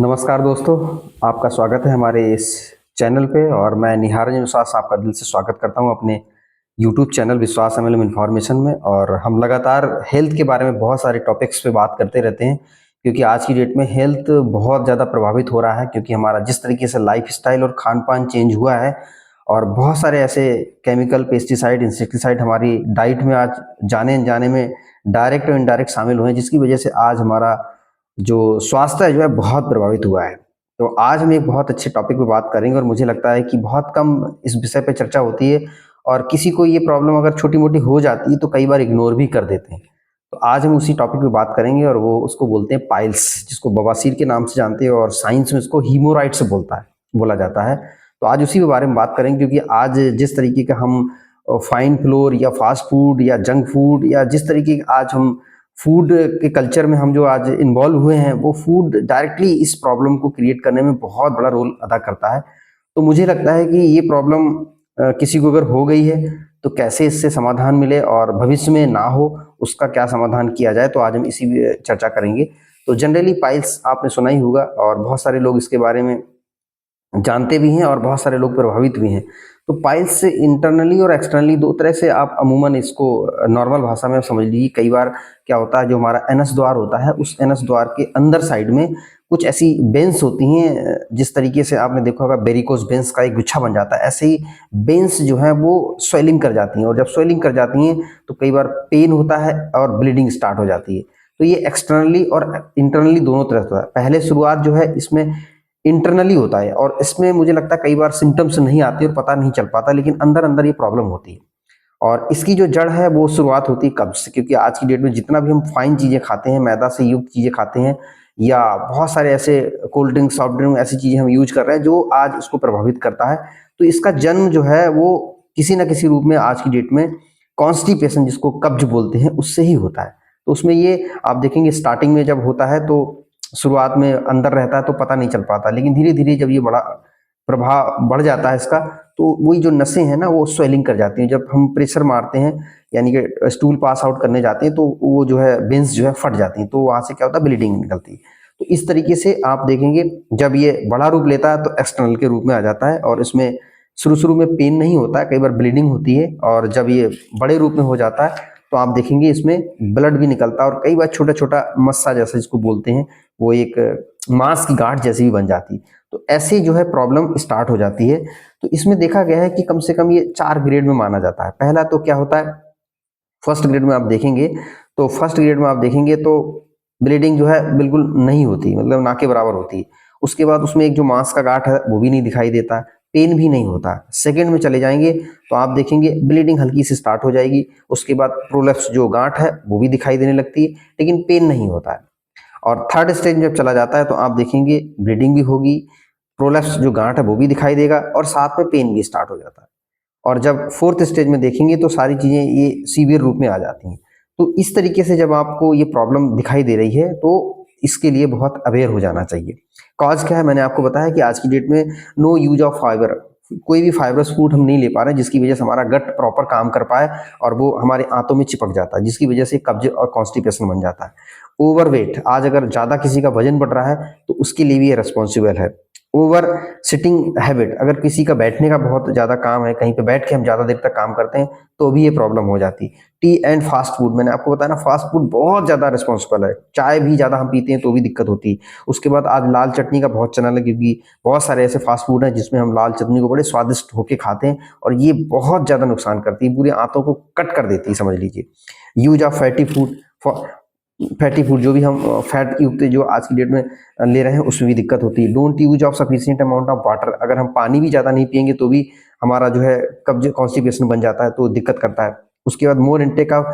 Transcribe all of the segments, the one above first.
नमस्कार दोस्तों, आपका स्वागत है हमारे इस चैनल पे और मैं निहारजन विश्वास आपका दिल से स्वागत करता हूँ अपने यूट्यूब चैनल विश्वास एमएलएम इन्फॉर्मेशन में। और हम लगातार हेल्थ के बारे में बहुत सारे टॉपिक्स पे बात करते रहते हैं, क्योंकि आज की डेट में हेल्थ बहुत ज़्यादा प्रभावित हो रहा है, क्योंकि हमारा जिस तरीके से लाइफस्टाइल और खान पान चेंज हुआ है और बहुत सारे ऐसे केमिकल, पेस्टिसाइड, इंसेक्टिसाइड हमारी डाइट में आज जाने अनजाने में डायरेक्ट और इनडायरेक्ट शामिल हुए हैं, जिसकी वजह से आज हमारा जो स्वास्थ्य है जो है बहुत प्रभावित हुआ है। तो आज हम एक बहुत अच्छे टॉपिक पे बात करेंगे और मुझे लगता है कि बहुत कम इस विषय पे चर्चा होती है और किसी को ये प्रॉब्लम अगर छोटी-मोटी हो जाती है तो कई बार इग्नोर भी कर देते हैं। तो आज हम उसी टॉपिक पे बात करेंगे और वो उसको बोलते हैं पाइल्स, जिसको बवासीर के नाम से जानते हैं और साइंस में इसको हीमोराइड्स बोला जाता है। तो आज उसी के बारे में बात करेंगे, क्योंकि आज जिस तरीके का हम फाइन फ्लोर या फास्ट फूड या जंक फूड या जिस तरीके का आज हम फूड के कल्चर में हम जो आज इन्वॉल्व हुए हैं, वो फूड डायरेक्टली इस प्रॉब्लम को क्रिएट करने में बहुत बड़ा रोल अदा करता है। तो मुझे लगता है कि ये प्रॉब्लम किसी को अगर हो गई है तो कैसे इससे समाधान मिले और भविष्य में ना हो, उसका क्या समाधान किया जाए, तो आज हम इसी चर्चा करेंगे। तो जनरली पाइल्स आपने सुना ही होगा और बहुत सारे लोग इसके बारे में जानते भी हैं और बहुत सारे लोग प्रभावित भी हैं। तो पाइल्स से इंटरनली और एक्सटर्नली दो तरह से आप अमूमन इसको नॉर्मल भाषा में समझ लीजिए। कई बार क्या होता है, जो हमारा एनस द्वार होता है, उस एनस द्वार के अंदर साइड में कुछ ऐसी वेन्स होती हैं, जिस तरीके से आपने देखा होगा वेरिकोस वेन्स का एक गुच्छा बन जाता है, ऐसे ही वेन्स जो है वो स्वेलिंग कर जाती हैं और जब स्वेलिंग कर जाती हैं तो कई बार पेन होता है और ब्लीडिंग स्टार्ट हो जाती है। तो ये एक्सटर्नली और इंटरनली दोनों तरह से होता है। पहले शुरुआत जो है इसमें इंटरनली होता है और इसमें मुझे लगता है कई बार सिम्टम्स नहीं आती और पता नहीं चल पाता, लेकिन अंदर अंदर ये प्रॉब्लम होती है। और इसकी जो जड़ है वो शुरुआत होती है कब्ज से, क्योंकि आज की डेट में जितना भी हम फाइन चीज़ें खाते हैं, मैदा से युक्त चीज़ें खाते हैं या बहुत सारे ऐसे कोल्ड ड्रिंक, सॉफ्ट ड्रिंक, ऐसी चीज़ें हम यूज कर रहे हैं जो आज इसको प्रभावित करता है। तो इसका जन्म जो है वो किसी ना किसी रूप में आज की डेट में कॉन्स्टिपेशन, जिसको कब्ज बोलते हैं, उससे ही होता है। तो उसमें ये आप देखेंगे स्टार्टिंग में जब होता है तो शुरुआत में अंदर रहता है तो पता नहीं चल पाता, लेकिन धीरे धीरे जब ये बड़ा प्रभाव बढ़ जाता है इसका, तो वही जो नसें हैं ना वो स्वेलिंग कर जाती हैं। जब हम प्रेशर मारते हैं यानी कि स्टूल पास आउट करने जाते हैं तो वो जो है वेंस जो है फट जाती हैं, तो वहाँ से क्या होता है, ब्लीडिंग निकलती है। तो इस तरीके से आप देखेंगे जब ये बड़ा रूप लेता है तो एक्सटर्नल के रूप में आ जाता है और इसमें शुरू शुरू में पेन नहीं होता है, कई बार ब्लीडिंग होती है। और जब ये बड़े रूप में हो जाता है तो आप देखेंगे इसमें ब्लड भी निकलता है और कई बार छोटा छोटा मस्सा जैसा जिसको बोलते हैं, वो एक मांस की गांठ जैसी भी बन जाती है। तो ऐसे जो है प्रॉब्लम स्टार्ट हो जाती है। तो इसमें देखा गया है कि कम से कम ये 4 ग्रेड में माना जाता है। पहला तो क्या होता है, फर्स्ट ग्रेड में आप देखेंगे तो ब्लीडिंग जो है बिल्कुल नहीं होती, मतलब ना के बराबर होती है। उसके बाद उसमें एक जो मांस का गांठ है वो भी नहीं दिखाई देता, पेन भी नहीं होता। सेकंड में चले जाएंगे तो आप देखेंगे ब्लीडिंग हल्की सी स्टार्ट हो जाएगी। उसके बाद प्रोलेप्स जो गांठ है वो भी दिखाई देने लगती है, लेकिन पेन नहीं होता है। और थर्ड स्टेज में जब चला जाता है तो आप देखेंगे ब्लीडिंग भी होगी, प्रोलेप्स जो गांठ है वो भी दिखाई देगा और साथ में पेन भी स्टार्ट हो जाता है। और जब फोर्थ स्टेज में देखेंगे तो सारी चीज़ें ये सीवियर रूप में आ जाती हैं। तो इस तरीके से जब आपको ये प्रॉब्लम दिखाई दे रही है तो इसके लिए बहुत अवेयर हो जाना चाहिए। कॉज क्या है, मैंने आपको बताया कि आज की डेट में नो यूज ऑफ फाइबर, कोई भी फाइबरस फूड हम नहीं ले पा रहे हैं, जिसकी वजह से हमारा गट प्रॉपर काम कर पाए और वो हमारे आंतों में चिपक जाता है, जिसकी वजह से कब्ज और कॉन्स्टिपेशन बन जाता है। ओवरवेट, आज अगर ज़्यादा किसी का वजन बढ़ रहा है तो उसके लिए भी ये रिस्पॉन्सिबल है। ओवर सिटिंग हैबिट, अगर किसी का बैठने का बहुत ज़्यादा काम है, कहीं पे बैठ के हम ज़्यादा देर तक काम करते हैं तो भी ये प्रॉब्लम हो जाती है। टी एंड फास्ट फूड, मैंने आपको बताया ना, फास्ट फूड बहुत ज़्यादा रिस्पॉन्सिबल है। चाय भी ज़्यादा हम पीते हैं तो भी दिक्कत होती है। उसके बाद आज लाल चटनी का बहुत चलन है, क्योंकि बहुत सारे ऐसे फास्ट फूड हैं जिसमें हम लाल चटनी को बड़े स्वादिष्ट होके खाते हैं और ये बहुत ज़्यादा नुकसान करती है, पूरी आंतों को कट कर देती है, समझ लीजिए। यूज ऑफ फैटी फूड, जो भी हम फैट युक्त जो आज की डेट में ले रहे हैं उसमें भी दिक्कत होती है। Don't use of sufficient amount of water, अगर हम पानी भी ज़्यादा नहीं पियेंगे तो भी हमारा जो है कब्ज, कॉन्स्टिपेशन बन जाता है, तो दिक्कत करता है। उसके बाद मोर इंटेक ऑफ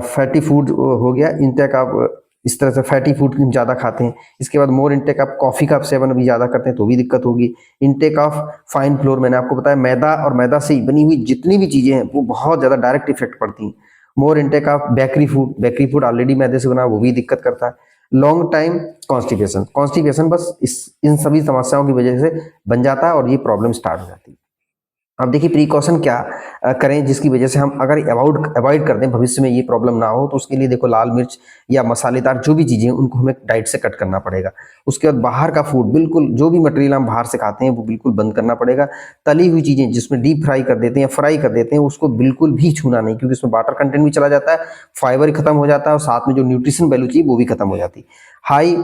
फैटी फूड हो गया, इंटेक ऑफ इस तरह से फैटी फूड हम ज़्यादा खाते हैं। इसके बाद मोर इंटेक ऑफ कॉफ़ी का सेवन भी ज़्यादा करते हैं तो भी दिक्कत होगी। इंटेक ऑफ फाइन फ्लोर, मैंने आपको बताया मैदा और मैदा से बनी हुई जितनी भी चीज़ें हैं वो बहुत ज़्यादा डायरेक्ट इफेक्ट पड़ती हैं। More intake of bakery food already मैदे से बना, वो भी दिक्कत करता है। लॉन्ग टाइम कॉन्स्टिपेशन बस इन सभी समस्याओं की वजह से बन जाता है और ये प्रॉब्लम स्टार्ट हो जाती है। अब देखिए प्रिकॉशन क्या करें जिसकी वजह से हम अगर अवॉइड कर दें, भविष्य में ये प्रॉब्लम ना हो, तो उसके लिए देखो लाल मिर्च या मसालेदार जो भी चीज़ें हैं उनको हमें डाइट से कट करना पड़ेगा। उसके बाद बाहर का फूड बिल्कुल, जो भी मटेरियल हम बाहर से खाते हैं वो बिल्कुल बंद करना पड़ेगा। तली हुई चीज़ें जिसमें डीप फ्राई कर देते हैं या फ्राई कर देते हैं उसको बिल्कुल भी छूना नहीं, क्योंकि उसमें वाटर कंटेंट भी चला जाता है, फाइबर खत्म हो जाता है और साथ में जो न्यूट्रिशन वैल्यू चाहिए वो भी खत्म हो जाती है। हाई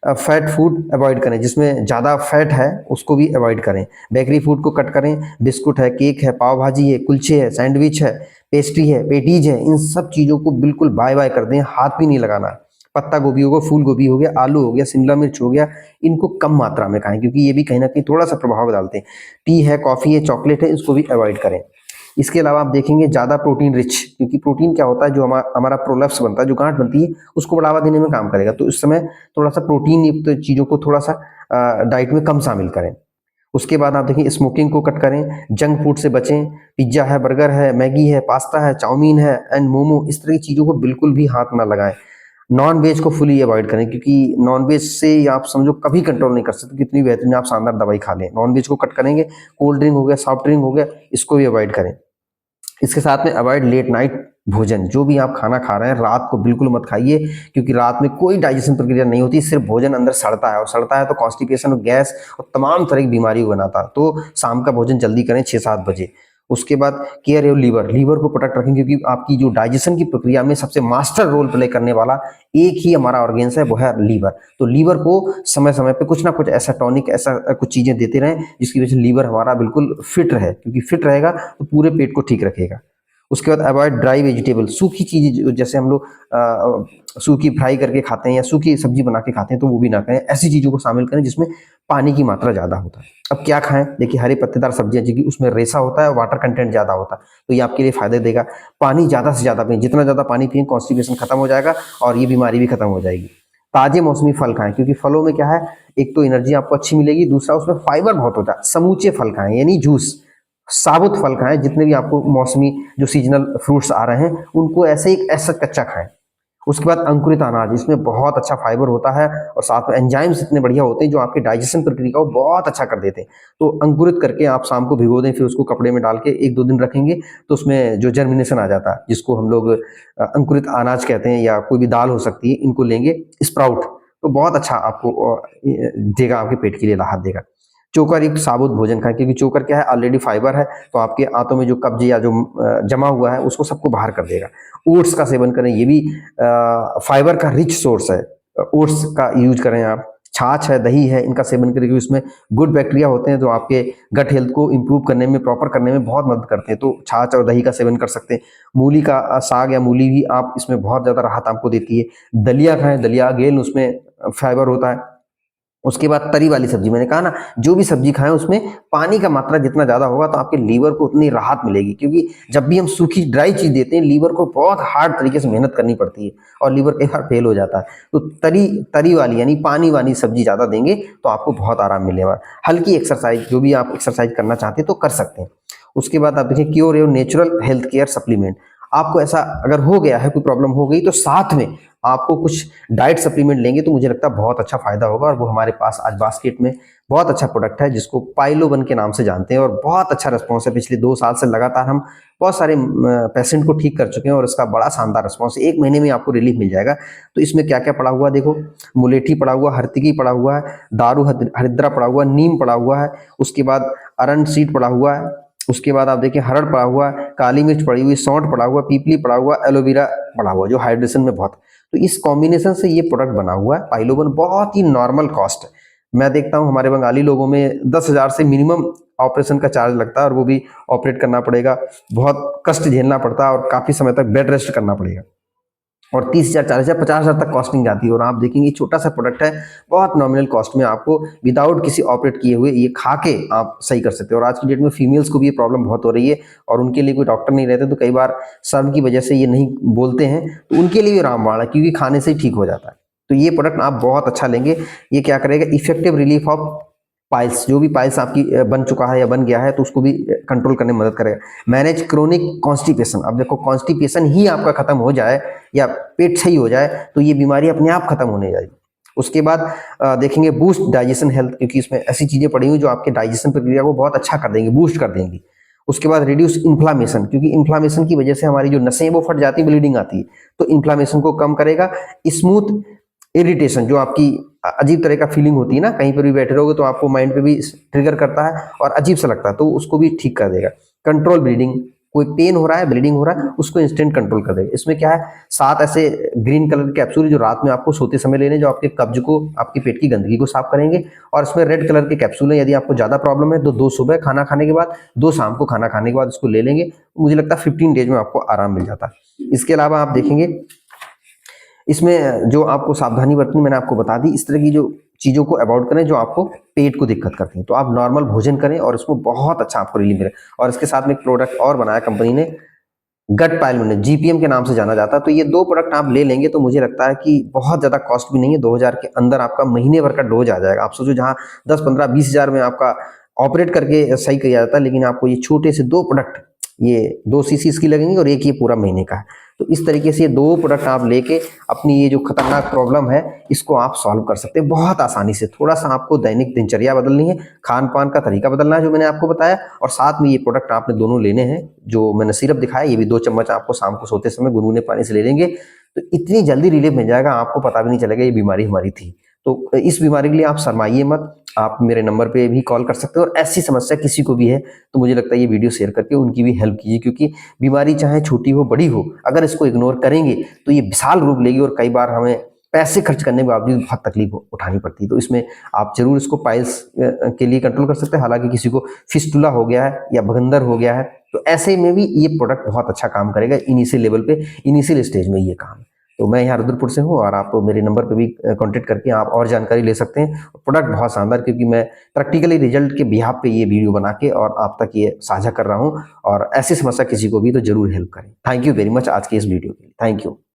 फैट फूड अवॉइड करें, जिसमें ज़्यादा फैट है उसको भी अवॉइड करें। बेकरी फूड को कट करें, बिस्कुट है, केक है, पाव भाजी है, कुलचे है, सैंडविच है, पेस्ट्री है, पेटीज है, इन सब चीज़ों को बिल्कुल बाय बाय कर दें, हाथ भी नहीं लगाना। पत्ता गोभी हो गया, फूल गोभी हो गया, आलू हो गया, शिमला मिर्च हो गया, इनको कम मात्रा में खाएं, क्योंकि ये भी कहीं ना कहीं थोड़ा सा प्रभाव डालते हैं। टी है, कॉफ़ी है, चॉकलेट है, इसको भी अवॉइड करें। इसके अलावा आप देखेंगे ज़्यादा प्रोटीन रिच, क्योंकि प्रोटीन क्या होता है, जो हमारा प्रोलप्स बनता है, जो गांठ बनती है, उसको बढ़ावा देने में काम करेगा। तो इस समय थोड़ा सा प्रोटीन युक्त चीज़ों को थोड़ा सा डाइट में कम शामिल करें। उसके बाद आप देखिए स्मोकिंग को कट करें, जंक फूड से बचें। पिज्ज़ा है, बर्गर है, मैगी है, पास्ता है, चाउमीन है एंड मोमो, इस तरह की चीज़ों को बिल्कुल भी हाथ ना लगाएं। नॉन वेज को फुली अवॉइड करें, क्योंकि नॉन वेज से आप समझो कभी कंट्रोल नहीं कर सकते, कितनी बेहतरीन आप शानदार दवाई खा लें। नॉन वेज को कट करेंगे। कोल्ड ड्रिंक हो गया, सॉफ्ट ड्रिंक हो गया, इसको भी अवॉइड करें। इसके साथ में अवॉइड लेट नाइट भोजन, जो भी आप खाना खा रहे हैं रात को बिल्कुल मत खाइए, क्योंकि रात में कोई डाइजेशन प्रक्रिया नहीं होती, सिर्फ भोजन अंदर सड़ता है, और सड़ता है तो कॉन्स्टिपेशन और गैस और तमाम तरह की बीमारी को बनाता है। तो शाम का भोजन जल्दी करें, 6-7 बजे। उसके बाद केयर योर लीवर, लीवर को प्रोटेक्ट रखें, क्योंकि आपकी जो डाइजेशन की प्रक्रिया में सबसे मास्टर रोल प्ले करने वाला एक ही हमारा ऑर्गेन्स है, वो है लीवर। तो लीवर को समय समय पे कुछ ना कुछ ऐसा टॉनिक, ऐसा कुछ चीजें देते रहें जिसकी वजह से लीवर हमारा बिल्कुल फिट रहे, क्योंकि फिट रहेगा तो पूरे पेट को ठीक रखेगा। उसके बाद अवॉइड ड्राई वेजिटेबल, सूखी चीज़ें, जैसे हम लोग सूखी फ्राई करके खाते हैं या सूखी सब्जी बना के खाते हैं, तो वो भी ना करें। ऐसी चीज़ों को शामिल करें जिसमें पानी की मात्रा ज़्यादा होता है। अब क्या खाएं, देखिए हरे पत्तेदार सब्जियां, क्योंकि उसमें रेशा होता है, वाटर कंटेंट ज़्यादा होता है, तो ये आपके लिए फायदे देगा। पानी ज़्यादा से ज़्यादा पिएं, जितना ज़्यादा पानी पिएं कॉन्स्टिपेशन खत्म हो जाएगा और ये बीमारी भी खत्म हो जाएगी। ताजे मौसमी फल खाएं, क्योंकि फलों में क्या है, एक तो एनर्जी आपको अच्छी मिलेगी, दूसरा उसमें फाइबर बहुत होता है। समूचे फल खाएं, यानी जूस, साबुत फल खाएं, जितने भी आपको मौसमी जो सीजनल फ्रूट्स आ रहे हैं उनको ऐसे ही ऐसा कच्चा खाएं। उसके बाद अंकुरित अनाज, इसमें बहुत अच्छा फाइबर होता है और साथ में एंजाइम्स इतने बढ़िया होते हैं जो आपके डाइजेशन प्रक्रिया को बहुत अच्छा कर देते हैं। तो अंकुरित करके आप शाम को भिगो दें, फिर उसको कपड़े में डाल के 1-2 दिन रखेंगे, तो उसमें जो जर्मिनेशन आ जाता है, जिसको हम लोग अंकुरित अनाज कहते हैं, या कोई भी दाल हो सकती है, इनको लेंगे स्प्राउट, तो बहुत अच्छा आपको देगा, आपके पेट के लिए राहत देगा। चोकर एक साबुत भोजन खाएं, क्योंकि चोकर क्या है, ऑलरेडी फाइबर है, तो आपके आंतों में जो कब्ज या जो जमा हुआ है उसको सबको बाहर कर देगा। ओट्स का सेवन करें, ये भी फाइबर का रिच सोर्स है। ओट्स का यूज करें आप। छाछ है, दही है, इनका सेवन करें, क्योंकि इसमें गुड बैक्टीरिया होते हैं जो आपके गट हेल्थ को इंप्रूव करने में, प्रॉपर करने में बहुत मदद करते हैं। तो छाछ और दही का सेवन कर सकते हैं। मूली का साग या मूली भी आप, इसमें बहुत ज़्यादा राहत आपको देती है। दलिया खाएं, दलिया अगेन उसमें फाइबर होता है। उसके बाद तरी वाली सब्जी, मैंने कहा ना, जो भी सब्जी खाएं उसमें पानी का मात्रा जितना ज्यादा होगा तो आपके लीवर को उतनी राहत मिलेगी, क्योंकि जब भी हम सूखी ड्राई चीज देते हैं लीवर को बहुत हार्ड तरीके से मेहनत करनी पड़ती है और लीवर कई बार फेल हो जाता है। तो तरी तरी वाली यानी पानी वाली सब्जी ज्यादा देंगे तो आपको बहुत आराम मिलेगा। हल्की एक्सरसाइज, जो भी आप एक्सरसाइज करना चाहते हैं तो कर सकते हैं। उसके बाद आप देखिए cure your natural health care supplement, आपको ऐसा अगर हो गया है, कोई प्रॉब्लम हो गई, तो साथ में आपको कुछ डाइट सप्लीमेंट लेंगे तो मुझे लगता है बहुत अच्छा फायदा होगा। और वो हमारे पास आज बास्केट में बहुत अच्छा प्रोडक्ट है जिसको पाइलोवन के नाम से जानते हैं, और बहुत अच्छा रिस्पॉन्स है। पिछले 2 साल से लगातार हम बहुत सारे पेशेंट को ठीक कर चुके हैं और इसका बड़ा शानदार रिस्पॉन्स है। 1 महीने में आपको रिलीफ मिल जाएगा। तो इसमें क्या क्या पड़ा हुआ है देखो, मुलेठी पड़ा हुआ, हरतिकी पड़ा हुआ है, दारू हरिद्रा पड़ा हुआ है, नीम पड़ा हुआ है, उसके बाद अरंड सीड पड़ा हुआ है, उसके बाद आप देखिए हरड़ पड़ा हुआ है, काली मिर्च पड़ी हुई, सौंठ पड़ा हुआ, पीपली पड़ा हुआ, एलोवेरा पड़ा हुआ, जो हाइड्रेशन में बहुत। तो इस कॉम्बिनेशन से ये प्रोडक्ट बना हुआ है पाइलोवन। बहुत ही नॉर्मल कॉस्ट है। मैं देखता हूँ हमारे बंगाली लोगों में 10,000 से मिनिमम ऑपरेशन का चार्ज लगता है, और वो भी ऑपरेट करना पड़ेगा, बहुत कष्ट झेलना पड़ता है और काफी समय तक बेड रेस्ट करना पड़ेगा, और 30,000, 40,000, 50,000 तक कॉस्टिंग जाती है। और आप देखेंगे छोटा सा प्रोडक्ट है, बहुत नॉमिनल कॉस्ट में आपको विदाउट किसी ऑपरेट किए हुए ये खा के आप सही कर सकते हो। और आज की डेट में फीमेल्स को भी ये प्रॉब्लम बहुत हो रही है, और उनके लिए कोई डॉक्टर नहीं रहते, तो कई बार शर्म की वजह से ये नहीं बोलते हैं, तो उनके लिए भी रामबाण है, क्योंकि खाने से ही ठीक हो जाता है। तो ये प्रोडक्ट आप बहुत अच्छा लेंगे। ये क्या करेगा, इफेक्टिव रिलीफ ऑफ पाइल्स, जो भी पाइल्स आपकी बन चुका है या बन गया है तो उसको भी कंट्रोल करने में मदद करेगा। मैनेज क्रोनिक कॉन्स्टिपेशन, अब देखो कॉन्स्टिपेशन ही आपका खत्म हो जाए या पेट सही हो जाए तो ये बीमारी अपने आप खत्म होने जाएगी। उसके बाद देखेंगे बूस्ट डाइजेशन हेल्थ, क्योंकि इसमें ऐसी चीजें पड़ी हुई जो आपके डाइजेशन प्रक्रिया को बहुत अच्छा कर देंगी, बूस्ट कर देंगी। उसके बाद रिड्यूस इन्फ्लामेशन, क्योंकि इन्फ्लामेशन की वजह से हमारी जो नसें हैं वो फट जाती है, ब्लीडिंग आती है, तो इन्फ्लामेशन को कम करेगा। स्मूथ इरिटेशन, जो आपकी अजीब तरह का फीलिंग होती है ना, कहीं पर भी बैठे रहोगे तो आपको माइंड पे भी ट्रिगर करता है और अजीब सा लगता है, तो उसको भी ठीक कर देगा। कंट्रोल ब्लीडिंग, कोई पेन हो रहा है, ब्लीडिंग हो रहा है, उसको इंस्टेंट कंट्रोल कर देगा। इसमें क्या है, 7 ऐसे ग्रीन कलर के कैप्सूल जो रात में आपको सोते समय लेने, जो आपके कब्ज को, आपके पेट की गंदगी को साफ करेंगे। और इसमें रेड कलर के कैप्सूल है, यदि आपको ज्यादा प्रॉब्लम है तो 2 सुबह खाना खाने के बाद, 2 शाम को खाना खाने के बाद इसको ले लेंगे। मुझे लगता है 15 डेज में आपको आराम मिल जाता है। इसके अलावा आप देखेंगे इसमें जो आपको सावधानी बरतनी मैंने आपको बता दी। इस तरह की जो चीज़ों को अवॉइड करें जो आपको पेट को दिक्कत करती हैं, तो आप नॉर्मल भोजन करें और इसमें बहुत अच्छा आपको रिलीफ मिले। और इसके साथ में एक प्रोडक्ट और बनाया कंपनी ने, गट पाइल, जीपीएम के नाम से जाना जाता है। तो ये 2 प्रोडक्ट आप ले लेंगे तो मुझे लगता है कि बहुत ज़्यादा कॉस्ट भी नहीं है, 2000 के अंदर आपका महीने भर का डोज आ जाएगा। आप सोचो जहाँ 10, 15, 20 हज़ार में आपका ऑपरेट करके सही किया जाता है, लेकिन आपको ये छोटे से 2 प्रोडक्ट, ये 2 सीसी इसकी लगेंगी और एक ये पूरा महीने का है। तो इस तरीके से ये 2 प्रोडक्ट आप लेके अपनी ये जो खतरनाक प्रॉब्लम है इसको आप सॉल्व कर सकते हैं बहुत आसानी से। थोड़ा सा आपको दैनिक दिनचर्या बदलनी है, खान पान का तरीका बदलना है जो मैंने आपको बताया, और साथ में ये प्रोडक्ट आपने दोनों लेने हैं। जो मैंने सिरप दिखाया ये भी 2 चम्मच आपको शाम को सोते समय गुनगुने पानी से ले लेंगे, तो इतनी जल्दी रिलीफ मिल जाएगा, आपको पता भी नहीं चलेगा ये बीमारी हमारी थी। तो इस बीमारी के लिए आप शर्माइए मत, आप मेरे नंबर पे भी कॉल कर सकते हो, और ऐसी समस्या किसी को भी है तो मुझे लगता है ये वीडियो शेयर करके उनकी भी हेल्प कीजिए, क्योंकि बीमारी चाहे छोटी हो बड़ी हो, अगर इसको इग्नोर करेंगे तो ये विशाल रूप लेगी और कई बार हमें पैसे खर्च करने के बावजूद बहुत तकलीफ उठानी पड़ती है। तो इसमें आप जरूर इसको पाइल्स के लिए कंट्रोल कर सकते हैं। हालांकि किसी को फिस्टुला हो गया है या भगंदर हो गया है तो ऐसे में भी ये प्रोडक्ट बहुत अच्छा काम करेगा, इनिशियल लेवल पे, इनिशियल स्टेज में ये काम। तो मैं यहाँ रुद्रपुर से हूँ और आप मेरे नंबर पे भी कांटेक्ट करके आप और जानकारी ले सकते हैं। प्रोडक्ट बहुत शानदार, क्योंकि मैं प्रैक्टिकली रिजल्ट के बिहाफ पे ये वीडियो बना के और आप तक ये साझा कर रहा हूँ, और ऐसी समस्या किसी को भी तो जरूर हेल्प करें। थैंक यू वेरी मच आज की इस वीडियो के लिए, थैंक यू।